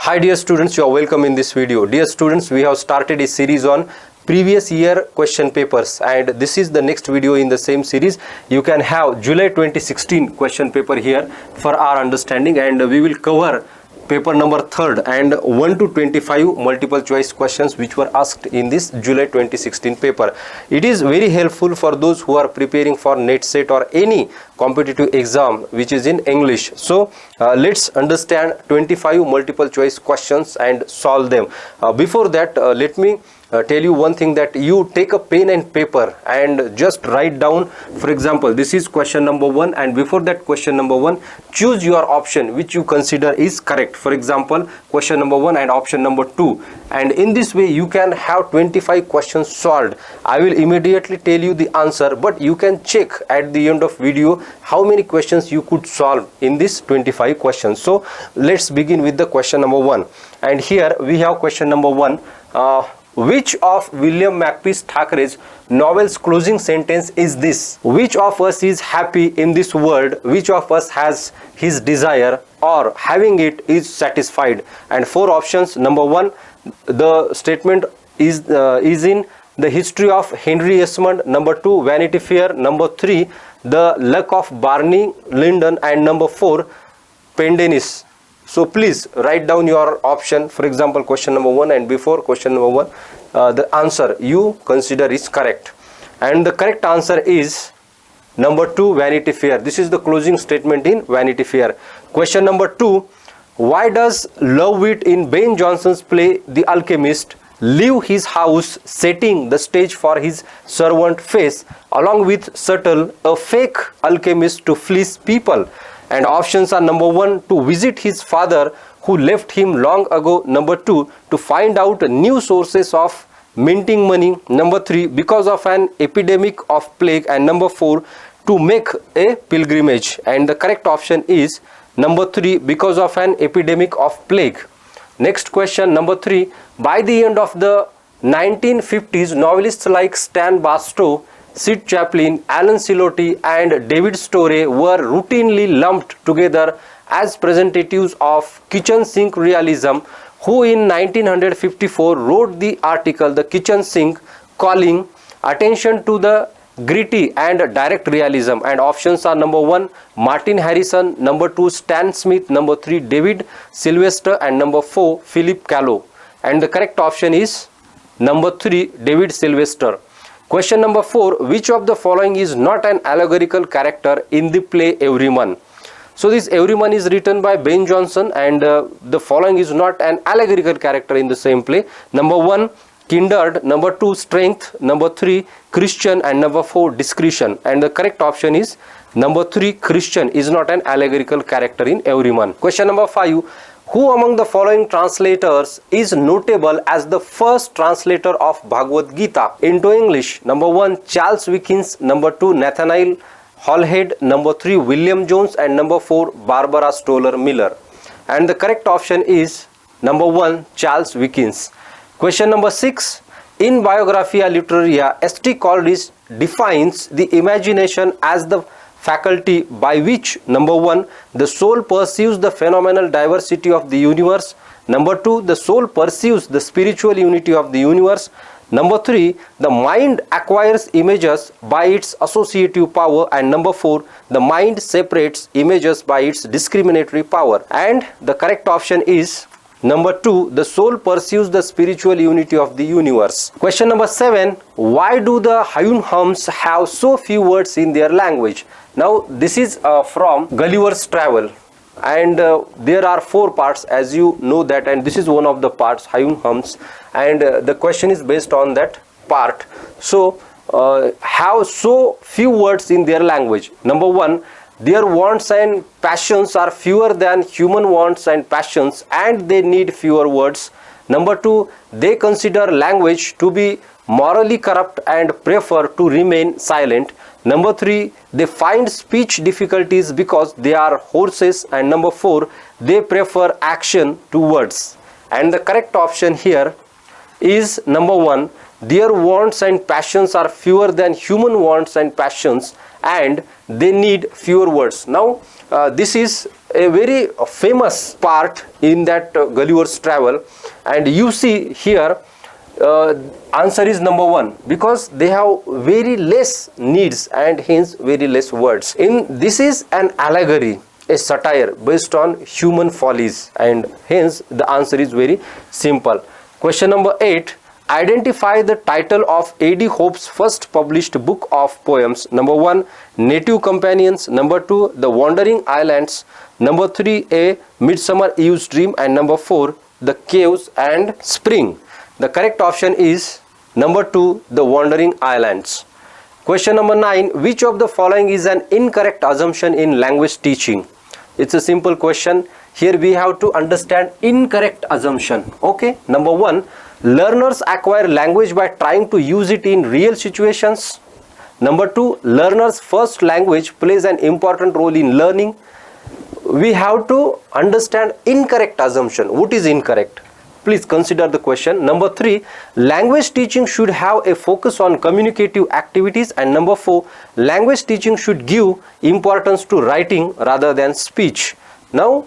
Hi dear students, you are welcome in this video. Dear students, we have started a series on previous year question papers, and this is the next video in the same series. You can have July 2016 question paper here for our understanding, and we will cover paper number 3rd and 1 to 25 multiple choice questions which were asked in this July 2016 paper. It is very helpful for those who are preparing for net set or any competitive exam which is in English. So let's understand 25 multiple choice questions and solve them. Before that, let me tell you one thing, that you take a pen and paper and just write down. For example, this is question number 1, and before that question number 1, choose your option which you consider is correct. For example, question number 1 and option number 2, and in this way you can have 25 questions solved. I will immediately tell you the answer, but you can check at the end of video how many questions you could solve in this 25 questions. So let's begin with the question number 1, and here we have question number 1. Which of William Makepeace Thackeray's novel's closing sentence is this? Which of us is happy in this world? Which of us has his desire, or having it is satisfied? And 4 options. Number 1, the statement is in the history of Henry Ibsen. Number 2, Vanity Fair. Number 3, the luck of Barney Lyndon. And number 4, Pendennis. So please write down your option. For example, question number 1, and before question number 1, the answer you consider is correct. And the correct answer is number 2, Vanity Fair. This is the closing statement in Vanity Fair. Question number 2, why does Lovewit in Ben Jonson's play The Alchemist leave his house, setting the stage for his servant Face, along with Subtle, a fake alchemist, to fleece people? And options are number 1, to visit his father who left him long ago. Number 2, to find out new sources of minting money. Number 3, because of an epidemic of plague. And number 4, to make a pilgrimage. And the correct option is number 3, because of an epidemic of plague. Next question, number 3, by the end of the 1950s, novelists like Stan Barstow, Sid Chaplin, Alan Sillitoe and David Storey were routinely lumped together as representatives of kitchen sink realism, who in 1954 wrote the article The Kitchen Sink, calling attention to the gritty and direct realism. And options are number 1, Martin Harrison. Number 2, Stan Smith. Number 3, David Sylvester. And number 4, Philip Kahlo. And the correct option is number 3, David Sylvester. Question number 4, which of the following is not an allegorical character in the play Everyman? So this Everyman is written by Ben Jonson, and the following is not an allegorical character in the same play. Number 1, Kindred. Number 2, Strength. Number 3, Christian. And number 4, Discretion. And the correct option is number 3, Christian is not an allegorical character in Everyman. Question number 5, who among the following translators is notable as the first translator of Bhagavad Gita into English? Number 1, Charles Dickens. Number 2, Nathaniel Hallhead. Number 3, William Jones. And number 4, Barbara Stoller Miller. And the correct option is number 1, Charles Dickens. Question number 6, in Biographia Literaria, St. Coleridge defines the imagination as the faculty by which, number 1, the soul perceives the phenomenal diversity of the universe. Number 2, the soul perceives the spiritual unity of the universe. Number 3, the mind acquires images by its associative power. And number 4, the mind separates images by its discriminatory power. And the correct option is number 2, the soul perceives the spiritual unity of the universe. Question number 7, why do the Houyhnhnms have so few words in their language? Now this is from Gulliver's Travel, and there are 4 parts, as you know that, and this is one of the parts, Houyhnhnms, and the question is based on that part. So have so few words in their language. Number 1, their wants and passions are fewer than human wants and passions, and they need fewer words. Number 2, they consider language to be morally corrupt and prefer to remain silent. Number 3, they find speech difficulties because they are horses. And number 4, they prefer action to words. And the correct option here is number 1, their wants and passions are fewer than human wants and passions, and they need fewer words. Now this is a very famous part in that Gulliver's Travel, and you see here answer is number 1, because they have very less needs and hence very less words. This is an allegory, a satire based on human follies, and hence the answer is very simple. Question number 8. Identify the title of A.D. Hope's first published book of poems. Number 1, Native Companions. Number 2, The Wandering Islands. Number 3, A Midsummer Eve's Dream. And number 4, The Caves and Spring. The correct option is number 2, The Wandering Islands. Question number 9. Which of the following is an incorrect assumption in language teaching? It's a simple question. Here we have to understand incorrect assumption. Okay. Number 1. Learners acquire language by trying to use it in real situations. Number 2. Learners' first language plays an important role in learning. We have to understand incorrect assumption. What is incorrect? Please consider the question. Number 3. Language teaching should have a focus on communicative activities. And number 4. Language teaching should give importance to writing rather than speech. Now,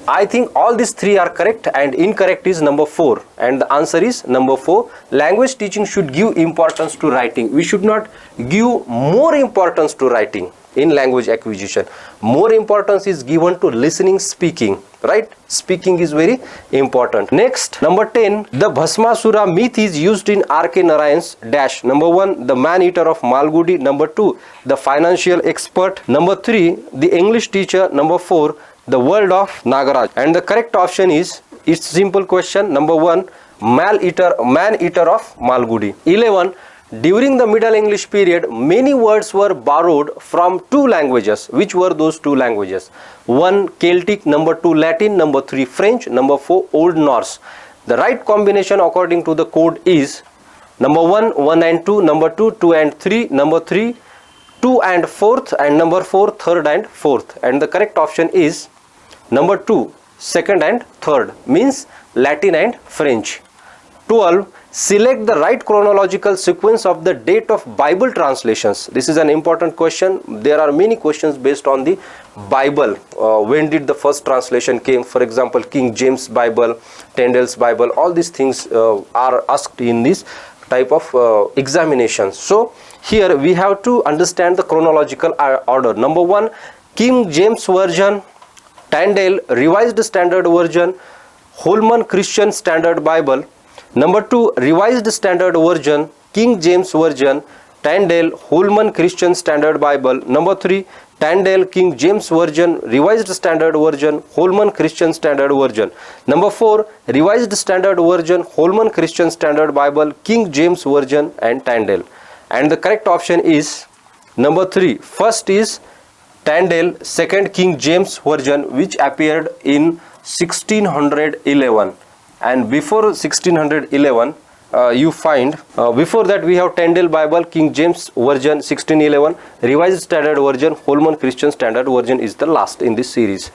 I think all these 3 are correct, and incorrect is number 4, and the answer is number 4. Language teaching should give importance to writing. We should not give more importance to writing in language acquisition. More importance is given to listening, speaking, right? Speaking is very important. Next, number 10. The Bhasmasura myth is used in R.K. Narayan's dash. Number 1, The Man-Eater of Malgudi. Number 2, The Financial Expert. Number 3, The English Teacher. Number 4, The World of Nagaraj. And the correct option is, it's simple question, number 1, Man-Eater of Malgudi. 11. During the Middle English period, many words were borrowed from 2 languages. Which were those 2 languages? 1, Celtic. Number 2, Latin. Number 3, French. Number 4, Old Norse. The right combination according to the code is number 1, 1 and 2. Number 2, 2 and 3. Number 3, 2 and 4th. And number 4, 3rd and 4th. And the correct option is number 2, 2nd and 3rd, means Latin and French. 12. Select the right chronological sequence of the date of Bible translations. This is an important question. There are many questions based on the Bible. When did the first translation came? For example, King James Bible, Tyndale's Bible. All these things are asked in this type of examinations. So here we have to understand the chronological order. Number 1, King James Version, Tyndale Revised Standard Version, Houyhnhnms Christian Standard Bible. Number 2, Revised Standard Version, King James Version, Tyndale Houyhnhnms Christian Standard Bible. Number 3, Tyndale King James Version, Revised Standard Version, Houyhnhnms Christian Standard Version. Number 4, Revised Standard Version, Houyhnhnms Christian Standard Bible, King James Version and Tyndale. And the correct option is number 3. First is Tyndale, second King James Version, which appeared in 1611. And before 1611, you find before that we have Tyndale Bible, King James Version 1611, Revised Standard Version, Houyhnhnms Christian Standard Version is the last in this series.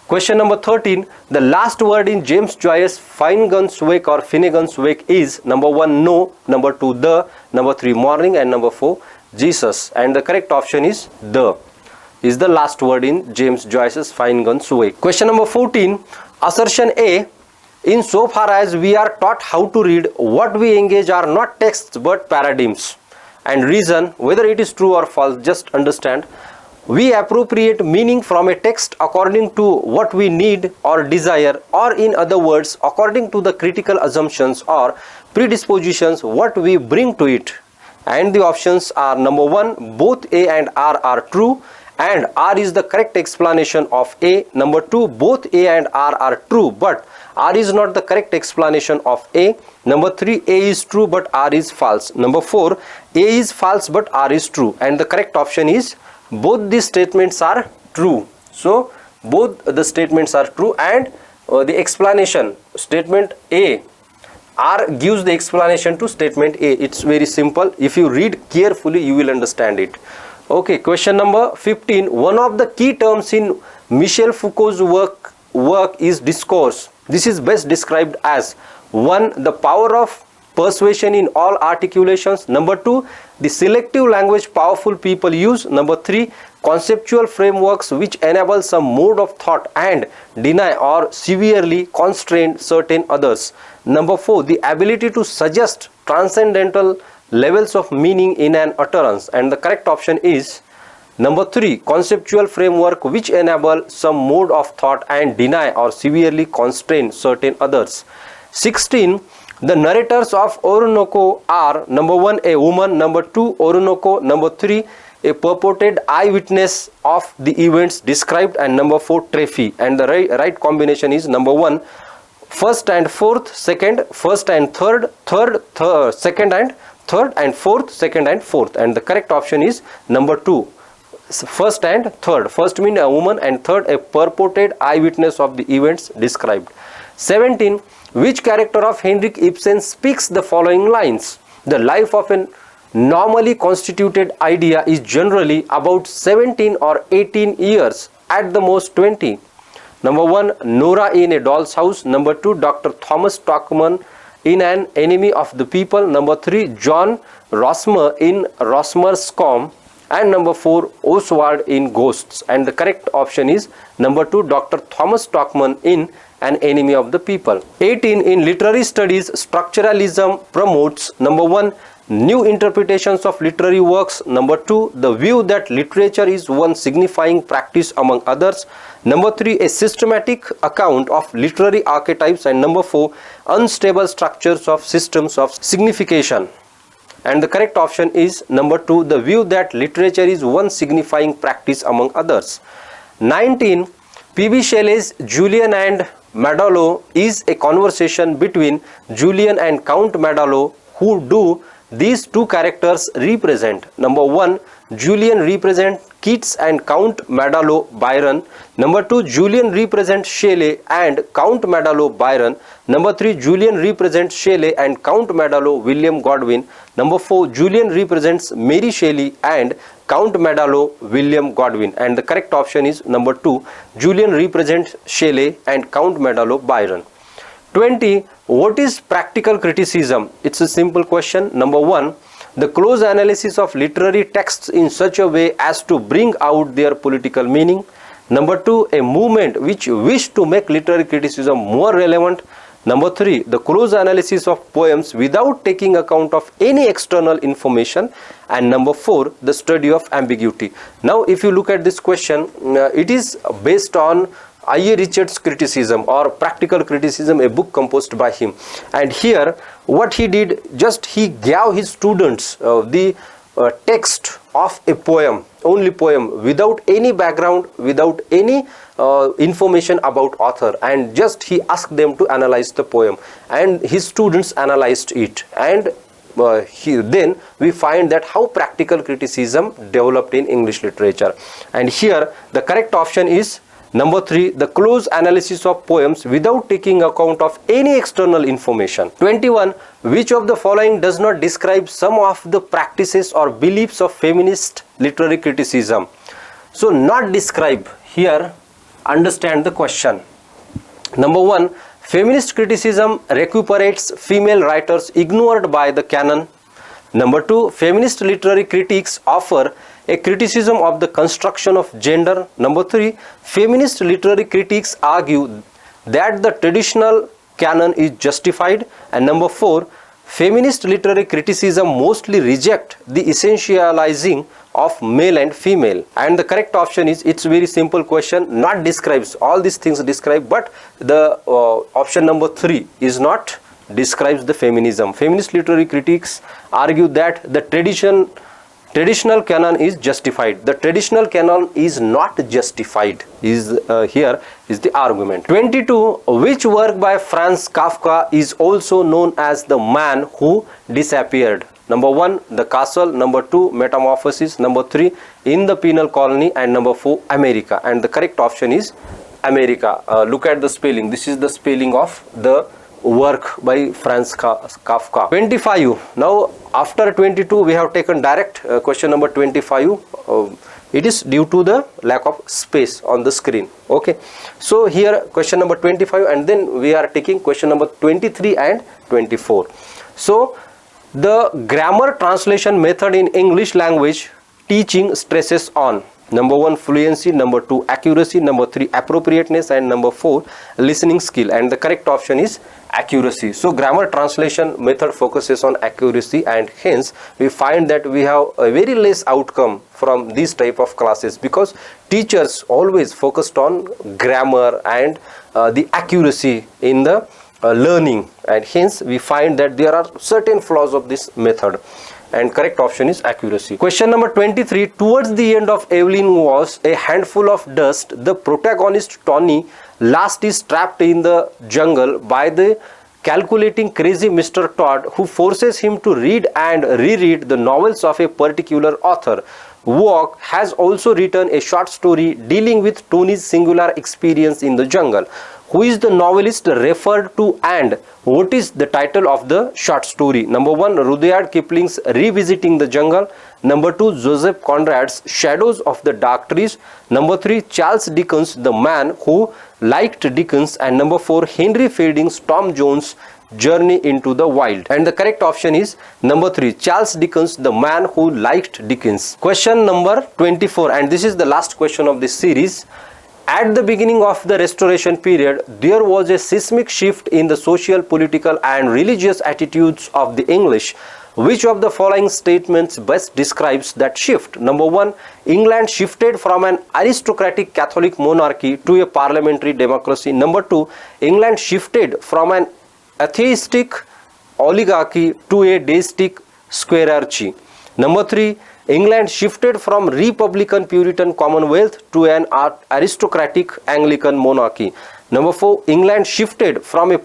Question number 13. The last word in James Joyce's Finnegans Wake or Finnegans Wake is number 1, no, number 2, the, number 3, morning, and number 4, Jesus. And the correct option is the. Is the last word in James Joyce's Finnegans Wake. Question number 14. Assertion A. In so far as we are taught how to read, what we engage are not texts but paradigms. And reason whether it is true or false, just understand. We appropriate meaning from a text according to what we need or desire, or in other words, according to the critical assumptions or predispositions what we bring to it. And the options are number 1, both A and R are true, and R is the correct explanation of A. Number 2, both A and R are true, but R is not the correct explanation of A. Number 3, A is true but R is false. Number 4, A is false but R is true. And the correct option is both these statements are true. So both the statements are true, and the explanation, statement A, R gives the explanation to statement A. It's very simple. If you read carefully, you will understand it. Okay, question number 15. One of the key terms in Michel Foucault's work is discourse. This is best described as 1, the power of persuasion in all articulations. Number 2, the selective language powerful people use. Number 3, conceptual frameworks which enable some mode of thought and deny or severely constrain certain others. Number 4, the ability to suggest transcendental levels of meaning in an utterance, and the correct option is number 3, conceptual framework which enable some mode of thought and deny or severely constrain certain others. 16, the narrators of Orinoco are number 1, a woman, number 2, Orinoco, number 3, a purported eyewitness of the events described, and number 4, Treffy, and the right combination is number 1, first and fourth, second, first and third, second and third, and fourth, second and fourth, and the correct option is number 2, first and third. First means a woman and third a purported eyewitness of the events described. 17, which character of Henrik Ibsen speaks the following lines? The life of a normally constituted idea is generally about 17 or 18 years, at the most 20. Number 1, Nora in a Doll's House. Number 2, Dr. Thomas Stockman in An Enemy of the People. Number 3, John Rosmer in Rosmer's Comb. And number 4, Oswald in Ghosts, and the correct option is number 2, Dr. Thomas Stockman in An Enemy of the People. 18, in literary studies, structuralism promotes number 1, new interpretations of literary works. Number 2, the view that literature is one signifying practice among others. Number 3, a systematic account of literary archetypes, and number 4, unstable structures of systems of signification. And the correct option is number 2, the view that literature is one signifying practice among others. 19, P.B. Shelley's Julian and Madalo is a conversation between Julian and Count Madalo. Who do these two characters represent? Number 1, Julian represents Keats and Count Madalo Byron. Number 2, Julian represents Shelley and Count Madalo Byron. Number 3, Julian represents Shelley and Count Madalo William Godwin. Number 4, Julian represents Mary Shelley and Count Madalo William Godwin, and the correct option is number 2, Julian represents Shelley and Count Madalo Byron. 20, what is practical criticism? It's a simple question. Number 1, the close analysis of literary texts in such a way as to bring out their political meaning. Number 2, a movement which wished to make literary criticism more relevant. Number 3, the close analysis of poems without taking account of any external information. And number 4, the study of ambiguity. Now if you look at this question, it is based on I.A. Richards' criticism or practical criticism, a book composed by him. And here what he did, just he gave his students the text of a poem, only poem, without any background, without any information about author, and just he asked them to analyze the poem, and his students analyzed it, and then we find that how practical criticism developed in English literature. And here the correct option is number 3, the close analysis of poems without taking account of any external information. 21, which of the following does not describe some of the practices or beliefs of feminist literary criticism? So not describe, here understand the question. Number 1, feminist criticism recuperates female writers ignored by the canon. Number 2, feminist literary critiques offer a criticism of the construction of gender. Number 3, feminist literary critiques argue that the traditional canon is justified. And number 4, feminist literary criticism mostly reject the essentializing of male and female. And the correct option is, it's very simple question, not describes, all these things describe, but the option number 3 is not describes the feminism. Feminist literary critics argue that the traditional canon is justified. The traditional canon is not justified, is here is the argument. 22, which work by Franz Kafka is also known as The Man Who Disappeared? Number 1, The Castle. Number 2, Metamorphosis. Number 3, In the Penal Colony. And number 4, America. And the correct option is America. Look at the spelling. This is the spelling of the work by Franz Kafka. 25. Now after 22 we have taken direct question number 25. It is due to the lack of space on the screen. Okay, so here question number 25, and then we are taking question number 23 and 24. So the grammar translation method in English language teaching stresses on. Number 1, fluency. Number 2, accuracy. Number 3, appropriateness. And number 4, listening skill. And the correct option is accuracy. So grammar translation method focuses on accuracy, and hence we find that we have a very less outcome from these type of classes, because teachers always focused on grammar and the accuracy in the learning, and hence we find that there are certain flaws of this method, and correct option is accuracy. Question number 23. Towards the end of Evelyn Was a Handful of Dust, the protagonist Tony last is trapped in the jungle by the calculating crazy Mr. Todd, who forces him to read and reread the novels of a particular author. Walk has also written a short story dealing with Tony's singular experience in the jungle. Who is the novelist referred to, and what is the title of the short story? Number 1, Rudyard Kipling's Revisiting the Jungle. Number 2, Joseph Conrad's Shadows of the Dark Trees. Number 3, Charles Dickens' The Man Who Liked Dickens. And number 4, Henry Fielding's Tom Jones' Journey into the Wild. And the correct option is number 3, Charles Dickens' The Man Who Liked Dickens. Question number 24, and this is the last question of this series. At the beginning of the Restoration period, there was a seismic shift in the social, political and religious attitudes of the English. Which of the following statements best describes that shift? Number 1, England shifted from an aristocratic Catholic monarchy to a parliamentary democracy. Number 2, England shifted from an atheistic oligarchy to a deistic squirearchy. Number 3, England shifted from Republican Puritan Commonwealth to an aristocratic Anglican monarchy. Number 4, England shifted from a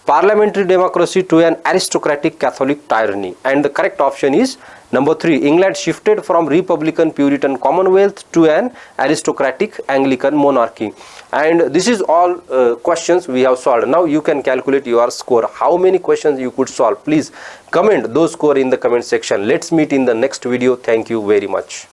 parliamentary democracy to an aristocratic Catholic tyranny. And the correct option is number 3, England shifted from Republican Puritan Commonwealth to an aristocratic Anglican monarchy. And this is all questions we have solved. Now you can calculate your score. How many questions you could solve? Please comment those score in the comment section. Let's meet in the next video. Thank you very much.